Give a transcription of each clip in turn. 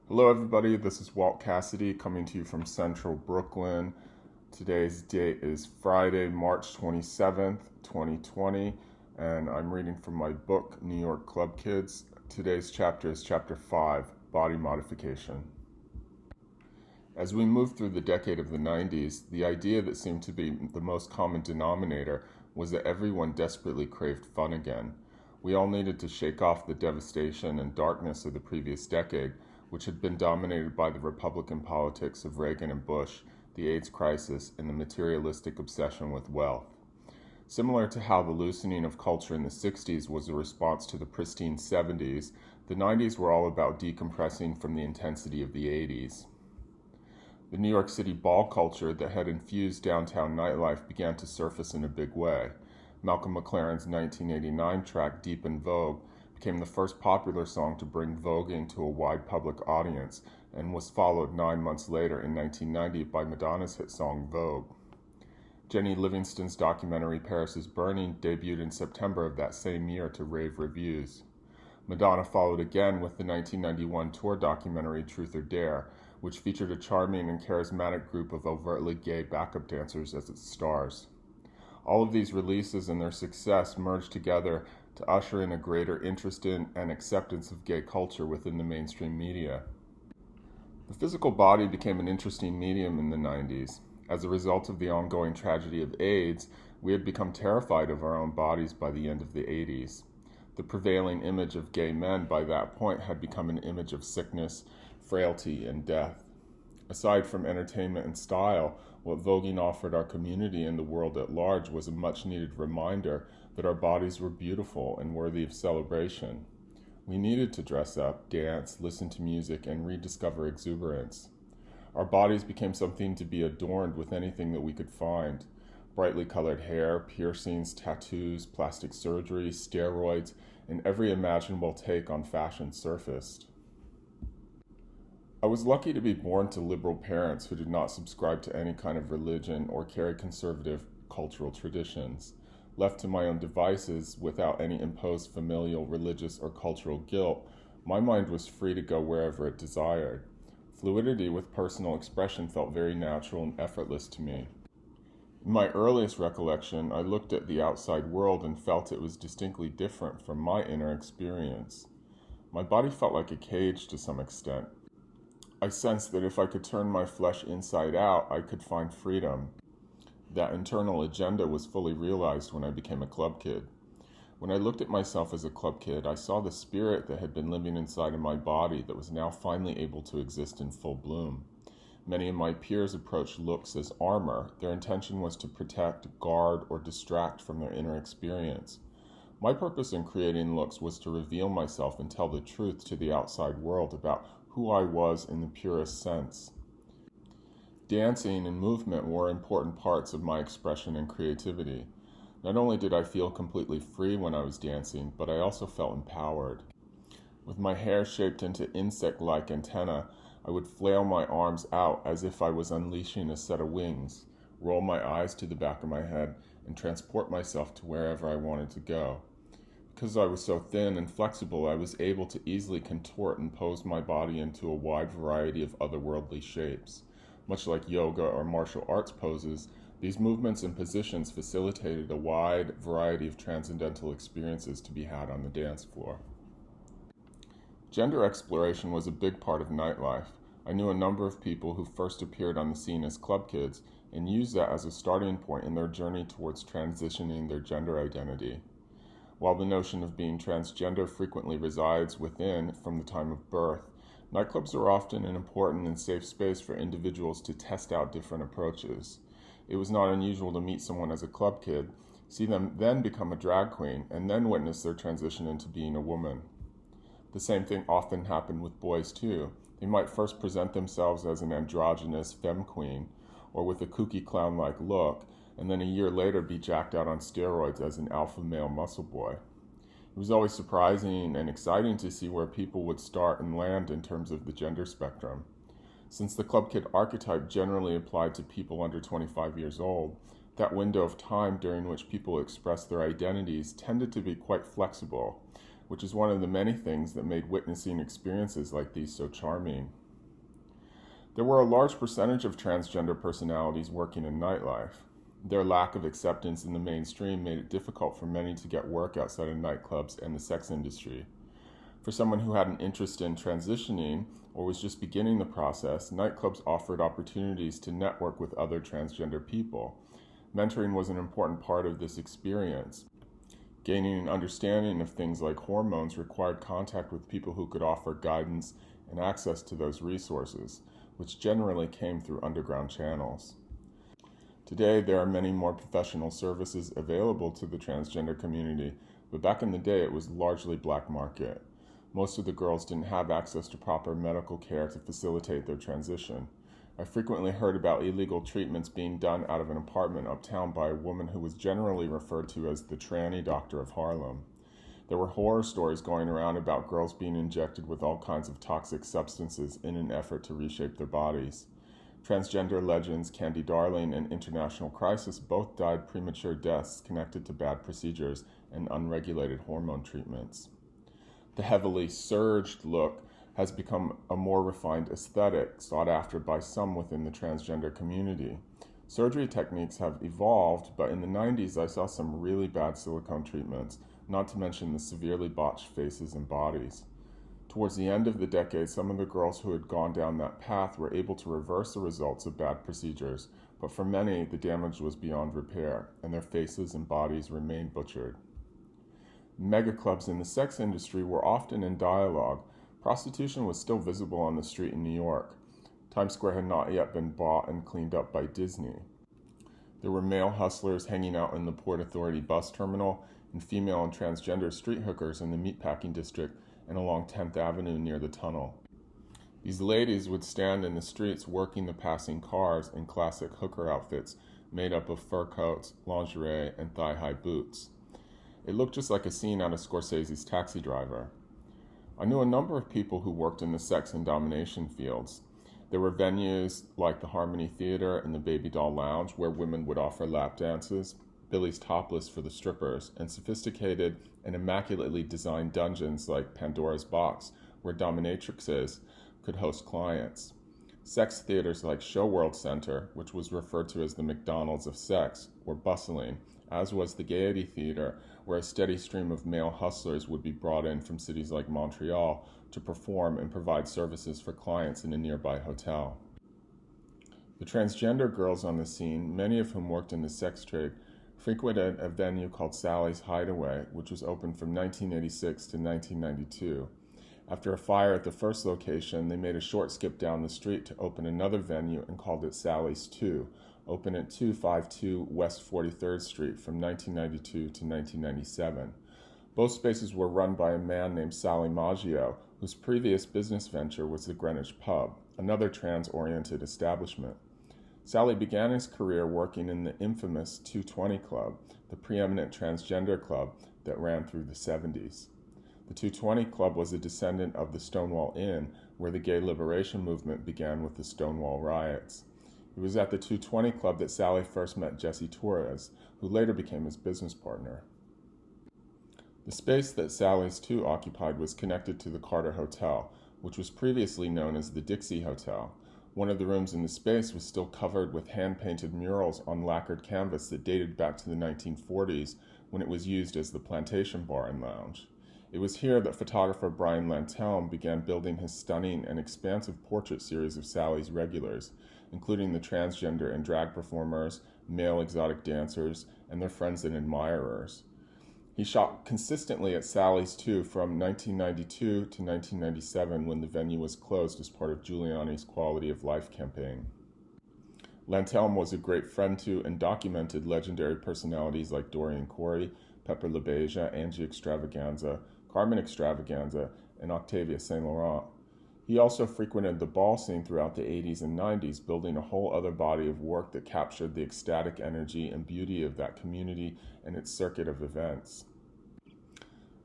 Hello, everybody. This is Walt Cassidy coming to you from Central Brooklyn. Today's date is Friday, March 27th, 2020, and I'm reading from my book, New York Club Kids. Today's chapter is Chapter 5, Body Modification. As we moved through the decade of the 90s, the idea that seemed to be the most common denominator was that everyone desperately craved fun again. We all needed to shake off the devastation and darkness of the previous decade, which had been dominated by the Republican politics of Reagan and Bush, the AIDS crisis, and the materialistic obsession with wealth. Similar to how the loosening of culture in the 60s was a response to the pristine 70s, the 90s were all about decompressing from the intensity of the 80s. The New York City ball culture that had infused downtown nightlife began to surface in a big way. Malcolm McLaren's 1989 track Deep in Vogue became the first popular song to bring voguing to a wide public audience and was followed 9 months later in 1990 by Madonna's hit song Vogue. Jenny Livingston's documentary Paris is Burning debuted in September of that same year to rave reviews. Madonna followed again with the 1991 tour documentary Truth or Dare, which featured a charming and charismatic group of overtly gay backup dancers as its stars. All of these releases and their success merged together to usher in a greater interest in and acceptance of gay culture within the mainstream media. The physical body became an interesting medium in the 90s. As a result of the ongoing tragedy of AIDS, we had become terrified of our own bodies by the end of the 80s. The prevailing image of gay men by that point had become an image of sickness, frailty, and death. Aside from entertainment and style, what voguing offered our community and the world at large was a much-needed reminder that our bodies were beautiful and worthy of celebration. We needed to dress up, dance, listen to music, and rediscover exuberance. Our bodies became something to be adorned with anything that we could find. Brightly colored hair, piercings, tattoos, plastic surgery, steroids, and every imaginable take on fashion surfaced. I was lucky to be born to liberal parents who did not subscribe to any kind of religion or carry conservative cultural traditions. Left to my own devices, without any imposed familial, religious, or cultural guilt, my mind was free to go wherever it desired. Fluidity with personal expression felt very natural and effortless to me. In my earliest recollection, I looked at the outside world and felt it was distinctly different from my inner experience. My body felt like a cage to some extent. I sensed that if I could turn my flesh inside out, I could find freedom. That internal agenda was fully realized when I became a club kid. When I looked at myself as a club kid, I saw the spirit that had been living inside of my body that was now finally able to exist in full bloom. Many of my peers approached looks as armor. Their intention was to protect, guard, or distract from their inner experience. My purpose in creating looks was to reveal myself and tell the truth to the outside world about who I was in the purest sense. Dancing and movement were important parts of my expression and creativity. Not only did I feel completely free when I was dancing, but I also felt empowered. With my hair shaped into insect-like antennae, I would flail my arms out as if I was unleashing a set of wings, roll my eyes to the back of my head, and transport myself to wherever I wanted to go. Because I was so thin and flexible, I was able to easily contort and pose my body into a wide variety of otherworldly shapes. Much like yoga or martial arts poses, these movements and positions facilitated a wide variety of transcendental experiences to be had on the dance floor. Gender exploration was a big part of nightlife. I knew a number of people who first appeared on the scene as club kids and used that as a starting point in their journey towards transitioning their gender identity. While the notion of being transgender frequently resides within from the time of birth, nightclubs are often an important and safe space for individuals to test out different approaches. It was not unusual to meet someone as a club kid, see them then become a drag queen, and then witness their transition into being a woman. The same thing often happened with boys too. They might first present themselves as an androgynous femme queen, or with a kooky clown-like look, and then a year later be jacked out on steroids as an alpha male muscle boy. It was always surprising and exciting to see where people would start and land in terms of the gender spectrum. Since the club kid archetype generally applied to people under 25 years old, that window of time during which people expressed their identities tended to be quite flexible. which is one of the many things that made witnessing experiences like these so charming. There were a large percentage of transgender personalities working in nightlife. Their lack of acceptance in the mainstream made it difficult for many to get work outside of nightclubs and the sex industry. For someone who had an interest in transitioning or was just beginning the process, nightclubs offered opportunities to network with other transgender people. Mentoring was an important part of this experience. Gaining an understanding of things like hormones required contact with people who could offer guidance and access to those resources, which generally came through underground channels. Today, there are many more professional services available to the transgender community, but back in the day, it was largely black market. Most of the girls didn't have access to proper medical care to facilitate their transition. I frequently heard about illegal treatments being done out of an apartment uptown by a woman who was generally referred to as the tranny doctor of Harlem. There were horror stories going around about girls being injected with all kinds of toxic substances in an effort to reshape their bodies. Transgender legends Candy Darling and International Crisis both died premature deaths connected to bad procedures and unregulated hormone treatments. The heavily surged look has become a more refined aesthetic sought after by some within the transgender community. Surgery techniques have evolved, but in the 90s I saw some really bad silicone treatments, not to mention the severely botched faces and bodies. Towards the end of the decade, some of the girls who had gone down that path were able to reverse the results of bad procedures, but for many, the damage was beyond repair, and their faces and bodies remained butchered. Megaclubs in the sex industry were often in dialogue. Prostitution was still visible on the street in New York. Times Square had not yet been bought and cleaned up by Disney. There were male hustlers hanging out in the Port Authority bus terminal and female and transgender street hookers in the meatpacking district and along 10th Avenue near the tunnel. These ladies would stand in the streets working the passing cars in classic hooker outfits made up of fur coats, lingerie, and thigh-high boots. It looked just like a scene out of Scorsese's Taxi Driver. I knew a number of people who worked in the sex and domination fields. There were venues like the Harmony Theater and the Baby Doll Lounge where women would offer lap dances, Billy's Topless for the strippers, and sophisticated and immaculately designed dungeons like Pandora's Box where dominatrixes could host clients. Sex theaters like Show World Center, which was referred to as the McDonald's of sex, were bustling, as was the Gaiety Theater, where a steady stream of male hustlers would be brought in from cities like Montreal to perform and provide services for clients in a nearby hotel. The transgender girls on the scene, many of whom worked in the sex trade, frequented a venue called Sally's Hideaway, which was open from 1986 to 1992. After a fire at the first location, they made a short skip down the street to open another venue and called it Sally's 2, open at 252 West 43rd Street from 1992 to 1997. Both spaces were run by a man named Sally Maggio, whose previous business venture was the Greenwich Pub, another trans-oriented establishment. Sally began his career working in the infamous 220 Club, the preeminent transgender club that ran through the 70s. The 220 Club was a descendant of the Stonewall Inn, where the gay liberation movement began with the Stonewall riots. It was at the 220 Club that Sally first met Jesse Torres, who later became his business partner. The space that Sally's 2 occupied was connected to the Carter Hotel, which was previously known as the Dixie Hotel. One of the rooms in the space was still covered with hand-painted murals on lacquered canvas that dated back to the 1940s, when it was used as the Plantation Bar and Lounge. It was here that photographer Brian Lantelme began building his stunning and expansive portrait series of Sally's regulars, including the transgender and drag performers, male exotic dancers, and their friends and admirers. He shot consistently at Sally's 2 from 1992 to 1997 when the venue was closed as part of Giuliani's Quality of Life campaign. Lantelme was a great friend to and documented legendary personalities like Dorian Corey, Pepper LaBeija, Angie Extravaganza, Carmen Extravaganza, and Octavia Saint Laurent. He also frequented the ball scene throughout the 80s and 90s, building a whole other body of work that captured the ecstatic energy and beauty of that community and its circuit of events.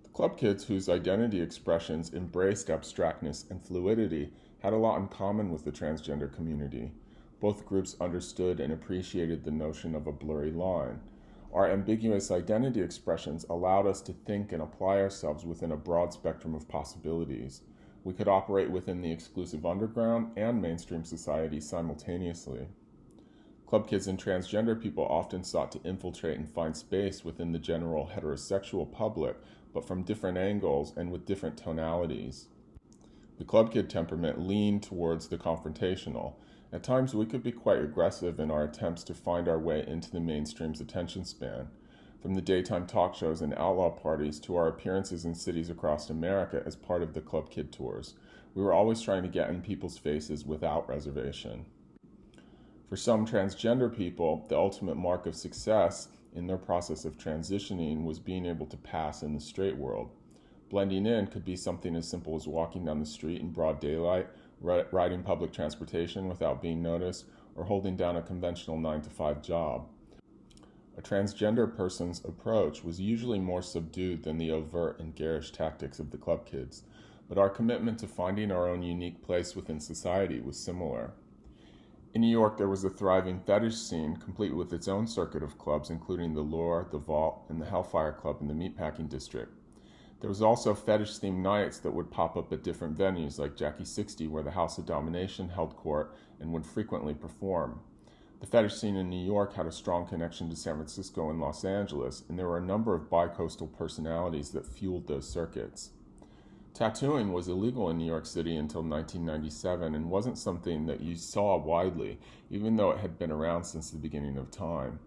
The club kids, whose identity expressions embraced abstractness and fluidity, had a lot in common with the transgender community. Both groups understood and appreciated the notion of a blurry line. Our ambiguous identity expressions allowed us to think and apply ourselves within a broad spectrum of possibilities. We could operate within the exclusive underground and mainstream society simultaneously. Club kids and transgender people often sought to infiltrate and find space within the general heterosexual public, but from different angles and with different tonalities. The club kid temperament leaned towards the confrontational. At times, we could be quite aggressive in our attempts to find our way into the mainstream's attention span. From the daytime talk shows and outlaw parties to our appearances in cities across America as part of the club kid tours, we were always trying to get in people's faces without reservation. For some transgender people, the ultimate mark of success in their process of transitioning was being able to pass in the straight world. Blending in could be something as simple as walking down the street in broad daylight, riding public transportation without being noticed, or holding down a conventional 9-to-5 job. A transgender person's approach was usually more subdued than the overt and garish tactics of the club kids, but our commitment to finding our own unique place within society was similar. In New York, there was a thriving fetish scene, complete with its own circuit of clubs, including the Lure, the Vault, and the Hellfire Club in the Meatpacking District. There was also fetish-themed nights that would pop up at different venues, like Jackie 60, where the House of Domination held court and would frequently perform. The fetish scene in New York had a strong connection to San Francisco and Los Angeles, and there were a number of bi-coastal personalities that fueled those circuits. Tattooing was illegal in New York City until 1997 and wasn't something that you saw widely, even though it had been around since the beginning of time.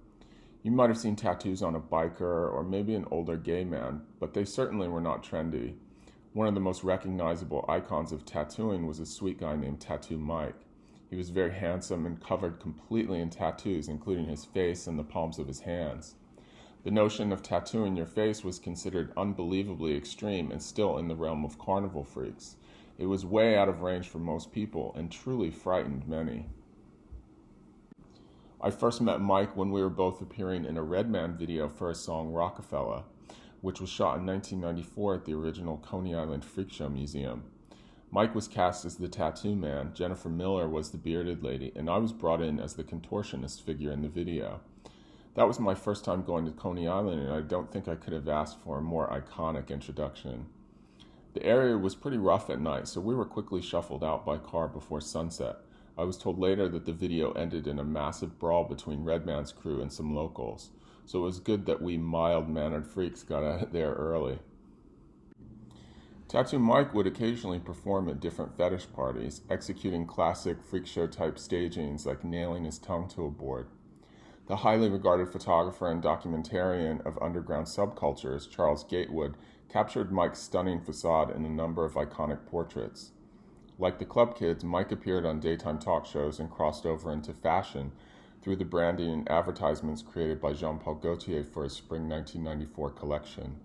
You might have seen tattoos on a biker or maybe an older gay man, but they certainly were not trendy. One of the most recognizable icons of tattooing was a sweet guy named Tattoo Mike. He was very handsome and covered completely in tattoos, including his face and the palms of his hands. The notion of tattooing your face was considered unbelievably extreme and still in the realm of carnival freaks. It was way out of range for most people and truly frightened many. I first met Mike when we were both appearing in a Redman video for his song Rockefeller, which was shot in 1994 at the original Coney Island Freak Show Museum. Mike was cast as the tattoo man, Jennifer Miller was the bearded lady, and I was brought in as the contortionist figure in the video. That was my first time going to Coney Island, and I don't think I could have asked for a more iconic introduction. The area was pretty rough at night, so we were quickly shuffled out by car before sunset. I was told later that the video ended in a massive brawl between Redman's crew and some locals, so it was good that we mild-mannered freaks got out there early. Tattoo Mike would occasionally perform at different fetish parties, executing classic freak show-type stagings like nailing his tongue to a board. The highly regarded photographer and documentarian of underground subcultures, Charles Gatewood, captured Mike's stunning facade in a number of iconic portraits. Like the club kids, Mike appeared on daytime talk shows and crossed over into fashion through the branding and advertisements created by Jean-Paul Gaultier for his spring 1994 collection.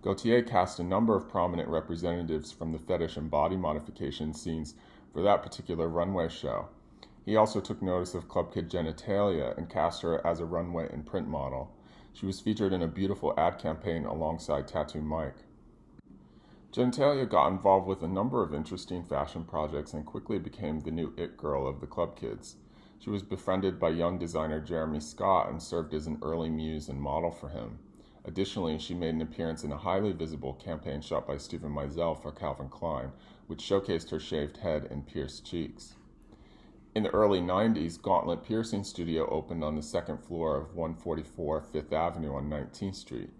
Gaultier cast a number of prominent representatives from the fetish and body modification scenes for that particular runway show. He also took notice of club kid genitalia and cast her as a runway and print model. She was featured in a beautiful ad campaign alongside Tattoo Mike. Genitalia got involved with a number of interesting fashion projects and quickly became the new it girl of the club kids. She was befriended by young designer Jeremy Scott and served as an early muse and model for him. Additionally, she made an appearance in a highly visible campaign shot by Stephen Meisel for Calvin Klein, which showcased her shaved head and pierced cheeks. In the early 90s, Gauntlet Piercing Studio opened on the second floor of 144 Fifth Avenue on 19th Street.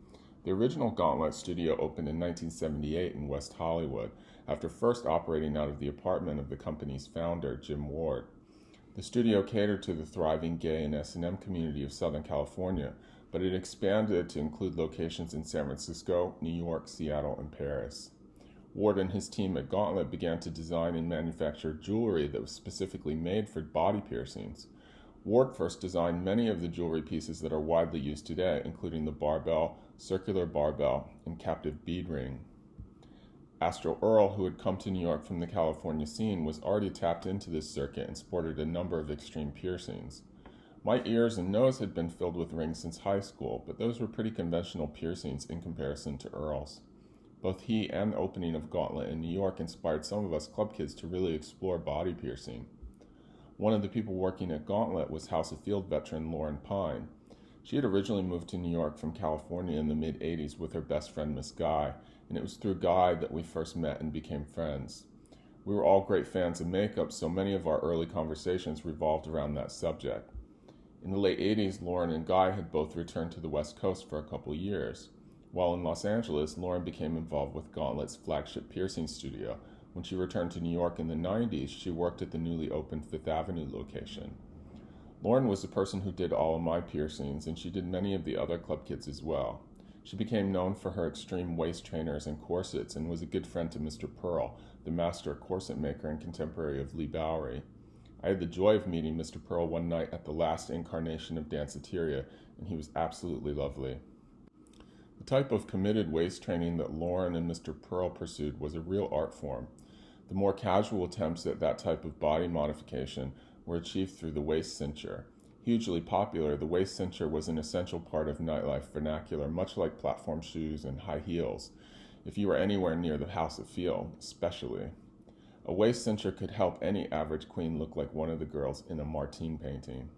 The original Gauntlet studio opened in 1978 in West Hollywood, after first operating out of the apartment of the company's founder, Jim Ward. The studio catered to the thriving gay and S&M community of Southern California, but it expanded to include locations in San Francisco, New York, Seattle, and Paris. Ward and his team at Gauntlet began to design and manufacture jewelry that was specifically made for body piercings. Ward first designed many of the jewelry pieces that are widely used today, including the barbell, circular barbell, and captive bead ring. Astro Earl, who had come to New York from the California scene, was already tapped into this circuit and sported a number of extreme piercings. My ears and nose had been filled with rings since high school, but those were pretty conventional piercings in comparison to Earl's. Both he and the opening of Gauntlet in New York inspired some of us club kids to really explore body piercing. One of the people working at Gauntlet was House of Field veteran Lauren Pine. She had originally moved to New York from California in the mid-'80s with her best friend Miss Guy, and it was through Guy that we first met and became friends. We were all great fans of makeup, so many of our early conversations revolved around that subject. In the late '80s, Lauren and Guy had both returned to the West Coast for a couple years. While in Los Angeles, Lauren became involved with Gauntlet's flagship piercing studio. When she returned to New York in the '90s, she worked at the newly opened Fifth Avenue location. Lauren was the person who did all of my piercings, and she did many of the other club kids as well. She became known for her extreme waist trainers and corsets and was a good friend to Mr. Pearl, the master corset maker and contemporary of Lee Bowery. I had the joy of meeting Mr. Pearl one night at the last incarnation of Danceteria, and he was absolutely lovely. The type of committed waist training that Lauren and Mr. Pearl pursued was a real art form. The more casual attempts at that type of body modification were achieved through the waist cincher. Hugely popular, the waist cincher was an essential part of nightlife vernacular, much like platform shoes and high heels, if you were anywhere near the House of Feel, especially. A waist cincher could help any average queen look like one of the girls in a Martine painting.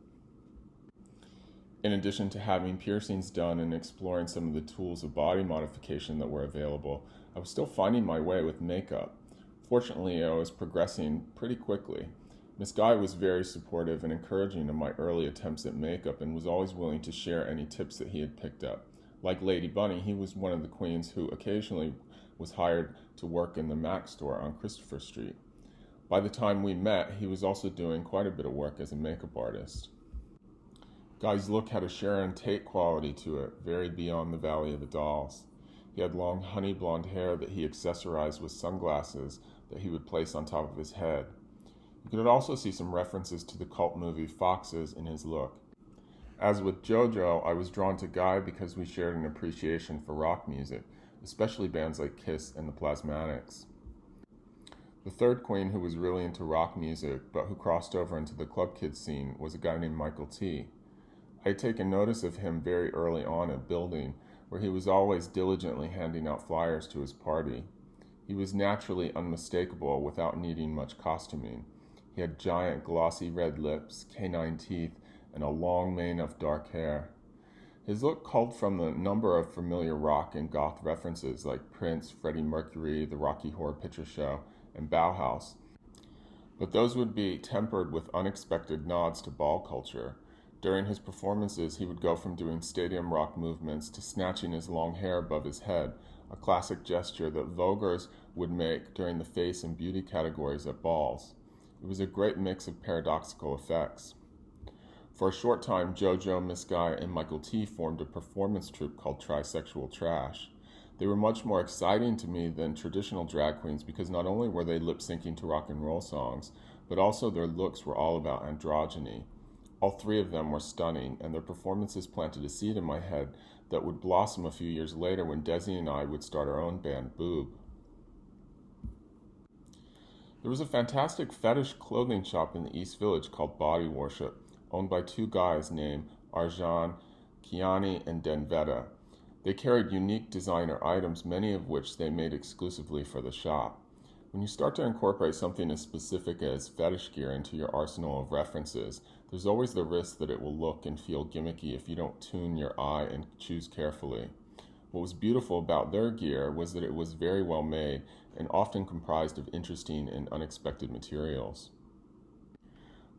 In addition to having piercings done and exploring some of the tools of body modification that were available, I was still finding my way with makeup. Fortunately, I was progressing pretty quickly. Miss Guy was very supportive and encouraging of my early attempts at makeup and was always willing to share any tips that he had picked up. Like Lady Bunny, he was one of the queens who occasionally was hired to work in the Mac store on Christopher Street. By the time we met, he was also doing quite a bit of work as a makeup artist. Guy's look had a Sharon Tate quality to it, varied beyond the Valley of the Dolls. He had long honey blonde hair that he accessorized with sunglasses that he would place on top of his head. You could also see some references to the cult movie Foxes in his look. As with JoJo, I was drawn to Guy because we shared an appreciation for rock music, especially bands like Kiss and the Plasmatics. The third queen who was really into rock music, but who crossed over into the club kid scene, was a guy named Michael T. I had taken notice of him very early on at Building, where he was always diligently handing out flyers to his party. He was naturally unmistakable without needing much costuming. He had giant glossy red lips, canine teeth, and a long mane of dark hair. His look culled from a number of familiar rock and goth references like Prince, Freddie Mercury, the Rocky Horror Picture Show, and Bauhaus, but those would be tempered with unexpected nods to ball culture. During his performances, he would go from doing stadium rock movements to snatching his long hair above his head, a classic gesture that voguers would make during the face and beauty categories at balls. It was a great mix of paradoxical effects. For a short time, JoJo, Miss Guy, and Michael T. formed a performance troupe called Trisexual Trash. They were much more exciting to me than traditional drag queens because not only were they lip-syncing to rock and roll songs, but also their looks were all about androgyny. All three of them were stunning, and their performances planted a seed in my head that would blossom a few years later when Desi and I would start our own band, Boob. There was a fantastic fetish clothing shop in the East Village called Body Worship, owned by two guys named Arjan Kiani and Denvetta. They carried unique designer items, many of which they made exclusively for the shop. When you start to incorporate something as specific as fetish gear into your arsenal of references, there's always the risk that it will look and feel gimmicky if you don't tune your eye and choose carefully. What was beautiful about their gear was that it was very well made and often comprised of interesting and unexpected materials.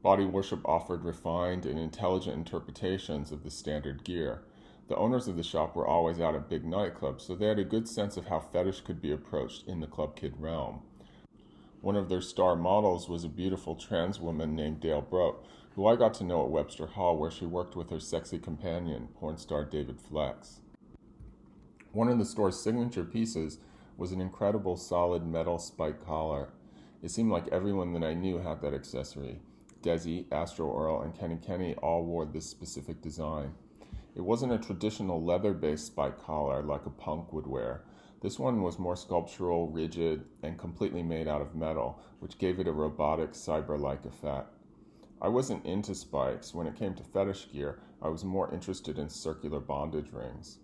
Body Worship offered refined and intelligent interpretations of the standard gear. The owners of the shop were always out at big nightclubs, so they had a good sense of how fetish could be approached in the club kid realm. One of their star models was a beautiful trans woman named Dale Broke, who I got to know at Webster Hall, where she worked with her sexy companion, porn star David Flex. One of the store's signature pieces was an incredible solid metal spike collar. It seemed like everyone that I knew had that accessory. Desi, Astro Earl, and Kenny Kenny all wore this specific design. It wasn't a traditional leather-based spike collar like a punk would wear. This one was more sculptural, rigid, and completely made out of metal, which gave it a robotic, cyber-like effect. I wasn't into spikes. When it came to fetish gear, I was more interested in circular bondage rings.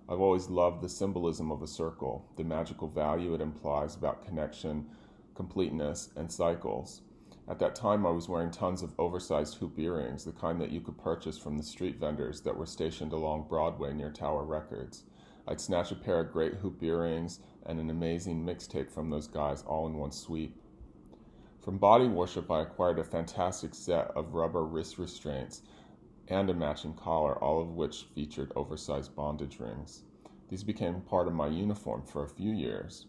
I've always loved the symbolism of a circle, the magical value it implies about connection, completeness, and cycles. At that time, I was wearing tons of oversized hoop earrings, the kind that you could purchase from the street vendors that were stationed along Broadway near Tower Records. I'd snatch a pair of great hoop earrings and an amazing mixtape from those guys all in one sweep. From Body Worship, I acquired a fantastic set of rubber wrist restraints and a matching collar, all of which featured oversized bondage rings. These became part of my uniform for a few years.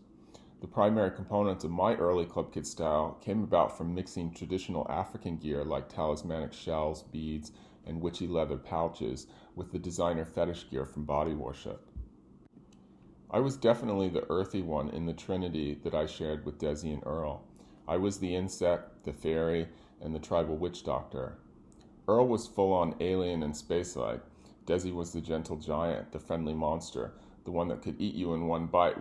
The primary components of my early club kid style came about from mixing traditional African gear like talismanic shells, beads, and witchy leather pouches with the designer fetish gear from Body Worship. I was definitely the earthy one in the trinity that I shared with Desi and Earl. I was the insect, the fairy, and the tribal witch doctor. Earl was full-on alien and space-like. Desi was the gentle giant, the friendly monster, the one that could eat you in one bite,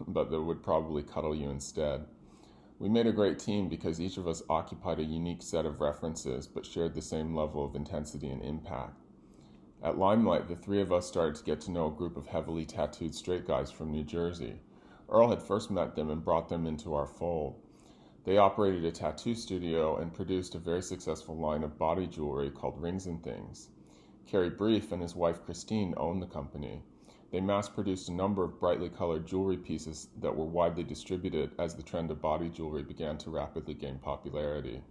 but that would probably cuddle you instead. We made a great team because each of us occupied a unique set of references, but shared the same level of intensity and impact. At Limelight, the three of us started to get to know a group of heavily tattooed straight guys from New Jersey. Earl had first met them and brought them into our fold. They operated a tattoo studio and produced a very successful line of body jewelry called Rings and Things. Carrie Brief and his wife Christine owned the company. They mass-produced a number of brightly colored jewelry pieces that were widely distributed as the trend of body jewelry began to rapidly gain popularity.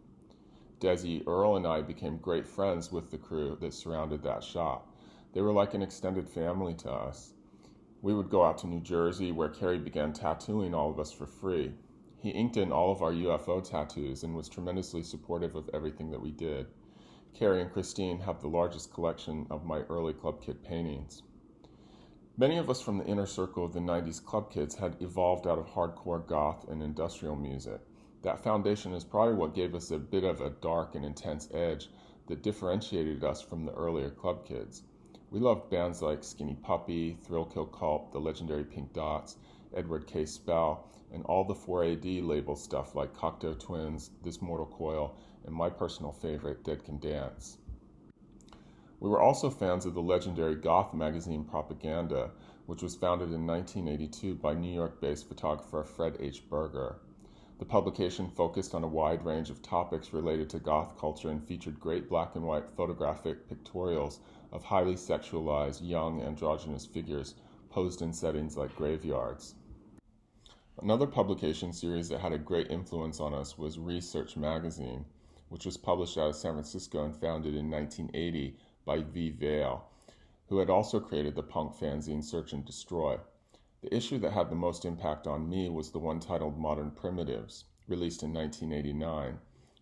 Desi, Earl, and I became great friends with the crew that surrounded that shop. They were like an extended family to us. We would go out to New Jersey, where Carrie began tattooing all of us for free. He inked in all of our UFO tattoos and was tremendously supportive of everything that we did. Carrie and Christine have the largest collection of my early club kid paintings. Many of us from the inner circle of the 90s club kids had evolved out of hardcore goth and industrial music. That foundation is probably what gave us a bit of a dark and intense edge that differentiated us from the earlier club kids. We loved bands like Skinny Puppy, Thrill Kill Cult, the legendary Pink Dots, Edward K. Spell, and all the 4AD label stuff like Cocteau Twins, This Mortal Coil, and my personal favorite, Dead Can Dance. We were also fans of the legendary goth magazine Propaganda, which was founded in 1982 by New York-based photographer Fred H. Berger. The publication focused on a wide range of topics related to goth culture and featured great black and white photographic pictorials of highly sexualized, young, androgynous figures posed in settings like graveyards. Another publication series that had a great influence on us was Research Magazine, which was published out of San Francisco and founded in 1980 by V. Vale, who had also created the punk fanzine Search and Destroy. The issue that had the most impact on me was the one titled Modern Primitives, released in 1989.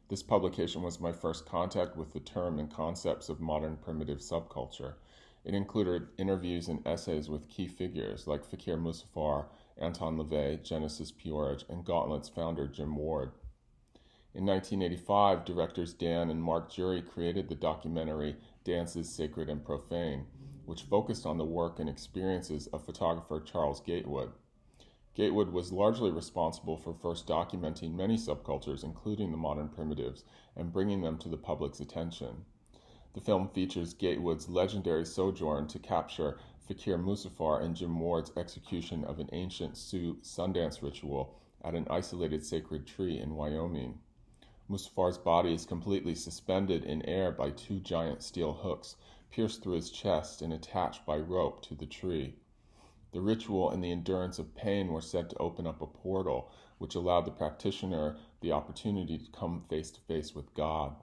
This publication was my first contact with the term and concepts of modern primitive subculture. It included interviews and essays with key figures like Fakir Musafar, Anton LaVey, Genesis Peorage, and Gauntlet's founder Jim Ward. In 1985, directors Dan and Mark Jury created the documentary Dances Sacred and Profane, which focused on the work and experiences of photographer Charles Gatewood. Gatewood was largely responsible for first documenting many subcultures, including the modern primitives, and bringing them to the public's attention. The film features Gatewood's legendary sojourn to capture Fakir Musafar and Jim Ward's execution of an ancient Sioux Sundance ritual at an isolated sacred tree in Wyoming. Musafar's body is completely suspended in air by two giant steel hooks, pierced through his chest and attached by rope to the tree. The ritual and the endurance of pain were said to open up a portal, which allowed the practitioner the opportunity to come face to face with God.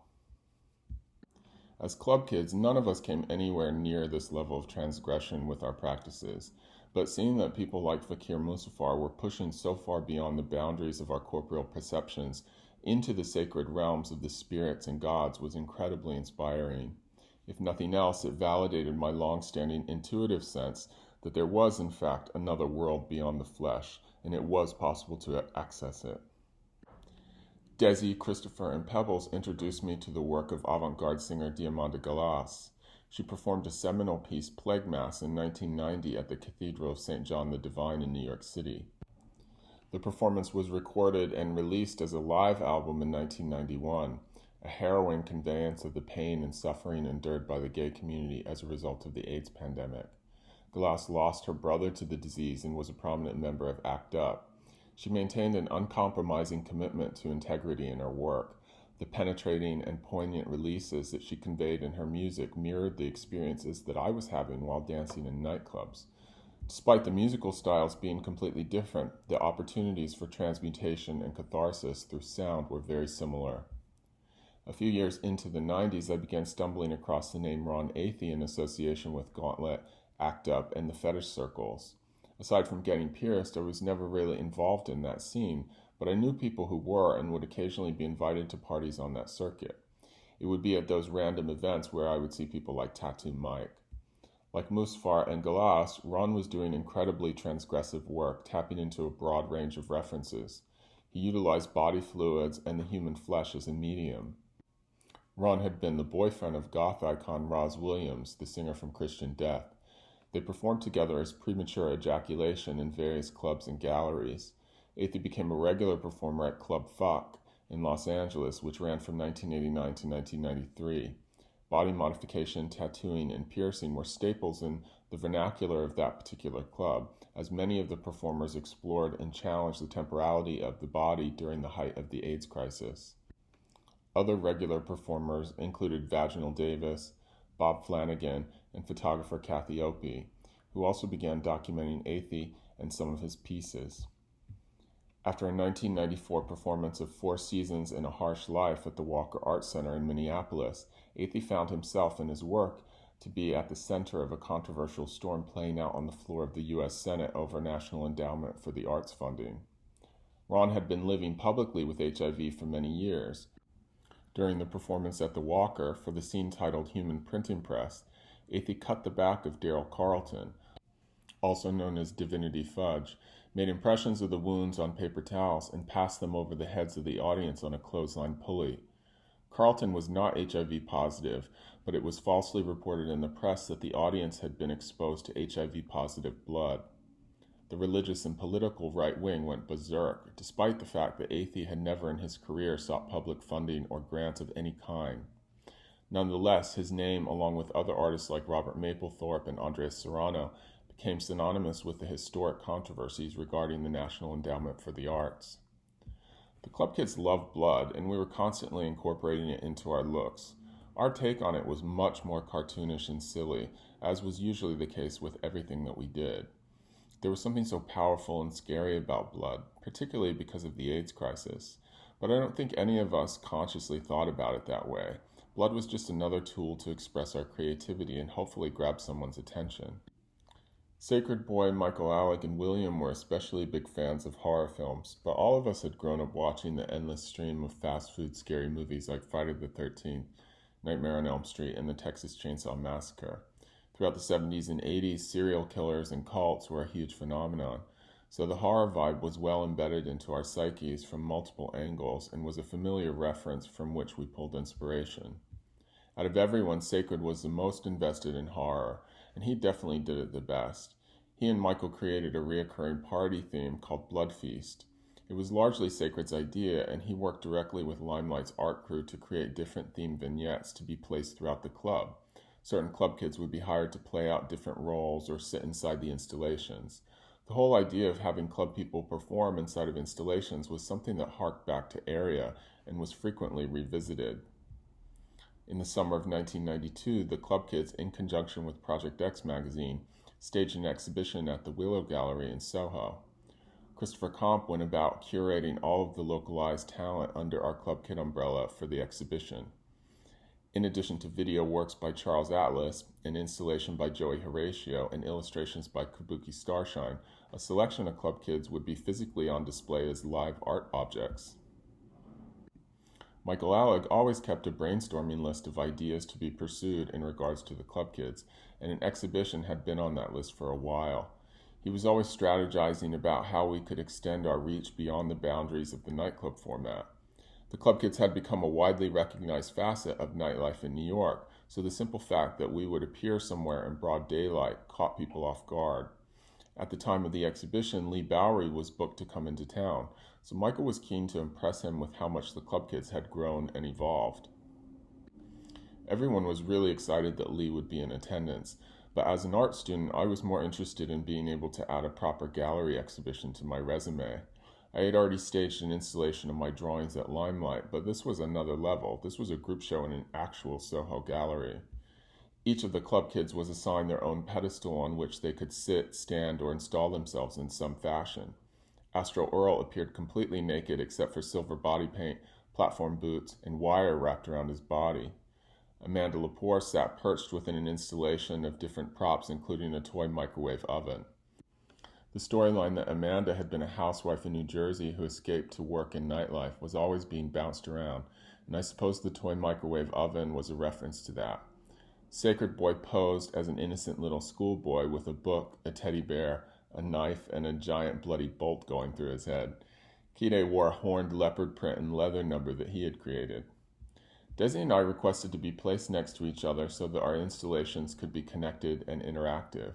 As club kids, none of us came anywhere near this level of transgression with our practices, but seeing that people like Fakir Musafar were pushing so far beyond the boundaries of our corporeal perceptions into the sacred realms of the spirits and gods was incredibly inspiring. If nothing else, it validated my long-standing intuitive sense that there was, in fact, another world beyond the flesh, and it was possible to access it. Desi, Christopher, and Pebbles introduced me to the work of avant-garde singer Diamanda Gallas. She performed a seminal piece, Plague Mass, in 1990 at the Cathedral of St. John the Divine in New York City. The performance was recorded and released as a live album in 1991, a harrowing conveyance of the pain and suffering endured by the gay community as a result of the AIDS pandemic. Gallas lost her brother to the disease and was a prominent member of ACT UP. She maintained an uncompromising commitment to integrity in her work. The penetrating and poignant releases that she conveyed in her music mirrored the experiences that I was having while dancing in nightclubs. Despite the musical styles being completely different, the opportunities for transmutation and catharsis through sound were very similar. A few years into the 90s, I began stumbling across the name Ron Athey in association with Gauntlet, Act Up, and the fetish circles. Aside from getting pierced, I was never really involved in that scene, but I knew people who were and would occasionally be invited to parties on that circuit. It would be at those random events where I would see people like Tattoo Mike. Like Musfar and Galas, Ron was doing incredibly transgressive work, tapping into a broad range of references. He utilized body fluids and the human flesh as a medium. Ron had been the boyfriend of goth icon Roz Williams, the singer from Christian Death. They performed together as premature ejaculation in various clubs and galleries. Athey became a regular performer at Club Fuck in Los Angeles, which ran from 1989 to 1993. Body modification, tattooing, and piercing were staples in the vernacular of that particular club, as many of the performers explored and challenged the temporality of the body during the height of the AIDS crisis. Other regular performers included Vaginal Davis, Bob Flanagan, and photographer Kathy Opie, who also began documenting Athey and some of his pieces. After a 1994 performance of 4 Seasons in a Harsh Life at the Walker Art Center in Minneapolis, Athey found himself and his work to be at the center of a controversial storm playing out on the floor of the U.S. Senate over National Endowment for the Arts funding. Ron had been living publicly with HIV for many years. During the performance at the Walker for the scene titled Human Printing Press, Athey cut the back of Daryl Carlton, also known as Divinity Fudge, made impressions of the wounds on paper towels, and passed them over the heads of the audience on a clothesline pulley. Carlton was not HIV positive, but it was falsely reported in the press that the audience had been exposed to HIV-positive blood. The religious and political right wing went berserk, despite the fact that Athey had never in his career sought public funding or grants of any kind. Nonetheless, his name, along with other artists like Robert Mapplethorpe and Andres Serrano, became synonymous with the historic controversies regarding the National Endowment for the Arts. The club kids loved blood, and we were constantly incorporating it into our looks. Our take on it was much more cartoonish and silly, as was usually the case with everything that we did. There was something so powerful and scary about blood, particularly because of the AIDS crisis. But I don't think any of us consciously thought about it that way. Blood was just another tool to express our creativity and hopefully grab someone's attention. Sacred Boy, Michael Alec, and William were especially big fans of horror films, but all of us had grown up watching the endless stream of fast food scary movies like Friday the 13th, Nightmare on Elm Street, and the Texas Chainsaw Massacre. Throughout the 70s and 80s, serial killers and cults were a huge phenomenon, so the horror vibe was well embedded into our psyches from multiple angles and was a familiar reference from which we pulled inspiration. Out of everyone, Sacred was the most invested in horror, and he definitely did it the best. He and Michael created a reoccurring party theme called Blood Feast. It was largely Sacred's idea, and he worked directly with Limelight's art crew to create different theme vignettes to be placed throughout the club. Certain club kids would be hired to play out different roles or sit inside the installations. The whole idea of having club people perform inside of installations was something that harked back to Area and was frequently revisited. In the summer of 1992, the club kids, in conjunction with Project X magazine, staged an exhibition at the Willow Gallery in Soho. Christopher Comp went about curating all of the localized talent under our Club Kid umbrella for the exhibition. In addition to video works by Charles Atlas, an installation by Joey Horatio, and illustrations by Kabuki Starshine, a selection of club kids would be physically on display as live art objects. Michael Alec always kept a brainstorming list of ideas to be pursued in regards to the club kids, and an exhibition had been on that list for a while. He was always strategizing about how we could extend our reach beyond the boundaries of the nightclub format. The club kids had become a widely recognized facet of nightlife in New York, so the simple fact that we would appear somewhere in broad daylight caught people off guard. At the time of the exhibition, Lee Bowery was booked to come into town, so Michael was keen to impress him with how much the club kids had grown and evolved. Everyone was really excited that Lee would be in attendance, but as an art student, I was more interested in being able to add a proper gallery exhibition to my resume. I had already staged an installation of my drawings at Limelight, but this was another level. This was a group show in an actual Soho gallery. Each of the club kids was assigned their own pedestal on which they could sit, stand, or install themselves in some fashion. Astro Earl appeared completely naked except for silver body paint, platform boots, and wire wrapped around his body. Amanda Lepore sat perched within an installation of different props, including a toy microwave oven. The storyline that Amanda had been a housewife in New Jersey who escaped to work in nightlife was always being bounced around, and I suppose the toy microwave oven was a reference to that. Sacred Boy posed as an innocent little schoolboy with a book, a teddy bear, a knife, and a giant bloody bolt going through his head. Kide wore a horned leopard print and leather number that he had created. Desi and I requested to be placed next to each other so that our installations could be connected and interactive.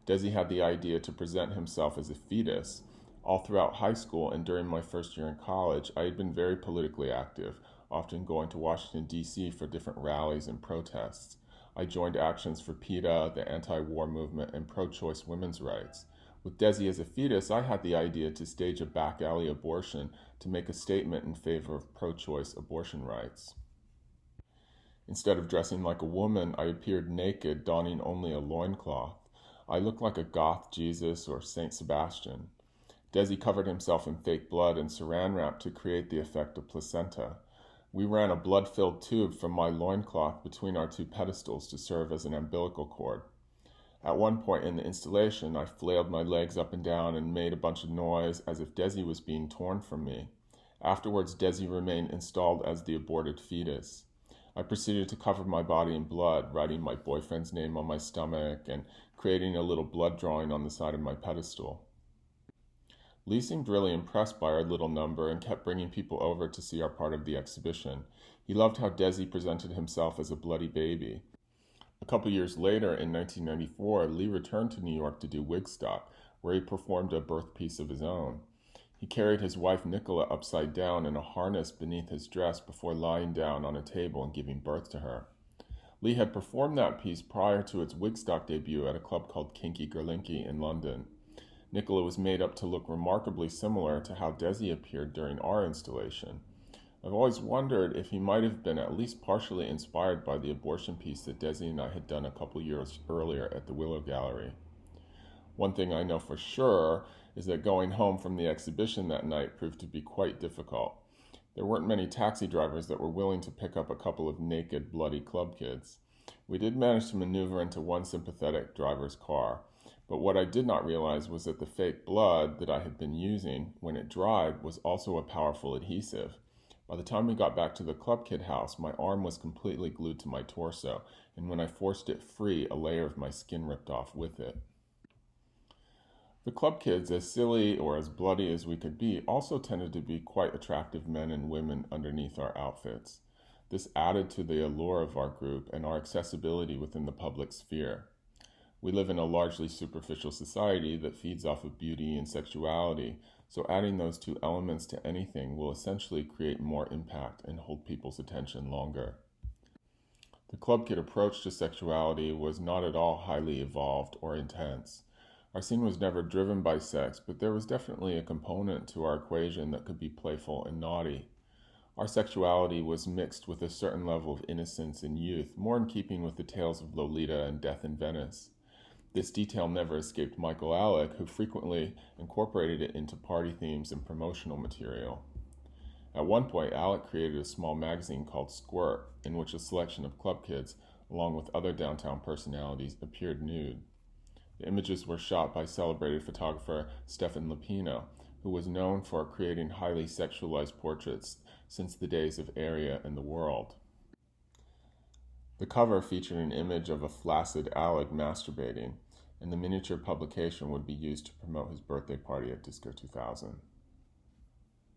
Desi had the idea to present himself as a fetus. All throughout high school and during my first year in college, I had been very politically active, often going to Washington, D.C. for different rallies and protests. I joined actions for PETA, the anti-war movement, and pro-choice women's rights. With Desi as a fetus, I had the idea to stage a back-alley abortion to make a statement in favor of pro-choice abortion rights. Instead of dressing like a woman, I appeared naked, donning only a loincloth. I looked like a goth Jesus or Saint Sebastian. Desi covered himself in fake blood and saran wrap to create the effect of placenta. We ran a blood-filled tube from my loincloth between our two pedestals to serve as an umbilical cord. At one point in the installation, I flailed my legs up and down and made a bunch of noise as if Desi was being torn from me. Afterwards, Desi remained installed as the aborted fetus. I proceeded to cover my body in blood, writing my boyfriend's name on my stomach and creating a little blood drawing on the side of my pedestal. Lee seemed really impressed by our little number and kept bringing people over to see our part of the exhibition. He loved how Desi presented himself as a bloody baby. A couple years later, in 1994, Lee returned to New York to do Wigstock, where he performed a birth piece of his own. He carried his wife Nicola upside down in a harness beneath his dress before lying down on a table and giving birth to her. Lee had performed that piece prior to its Wigstock debut at a club called Kinky Gerlinky in London. Nicola was made up to look remarkably similar to how Desi appeared during our installation. I've always wondered if he might have been at least partially inspired by the abortion piece that Desi and I had done a couple years earlier at the Willow Gallery. One thing I know for sure is that going home from the exhibition that night proved to be quite difficult. There weren't many taxi drivers that were willing to pick up a couple of naked, bloody club kids. We did manage to maneuver into one sympathetic driver's car, but what I did not realize was that the fake blood that I had been using when it dried was also a powerful adhesive. By the time we got back to the club kid house, my arm was completely glued to my torso, and when I forced it free, a layer of my skin ripped off with it. The club kids, as silly or as bloody as we could be, also tended to be quite attractive men and women underneath our outfits. This added to the allure of our group and our accessibility within the public sphere. We live in a largely superficial society that feeds off of beauty and sexuality, so adding those two elements to anything will essentially create more impact and hold people's attention longer. The club kid approach to sexuality was not at all highly evolved or intense. Our scene was never driven by sex, but there was definitely a component to our equation that could be playful and naughty. Our sexuality was mixed with a certain level of innocence and youth, more in keeping with the tales of Lolita and Death in Venice. This detail never escaped Michael Alec, who frequently incorporated it into party themes and promotional material. At one point, Alec created a small magazine called Squirt, in which a selection of club kids, along with other downtown personalities, appeared nude. The images were shot by celebrated photographer Stefan Lupino, who was known for creating highly sexualized portraits since the days of Area and The World. The cover featured an image of a flaccid Alec masturbating, and the miniature publication would be used to promote his birthday party at Disco 2000.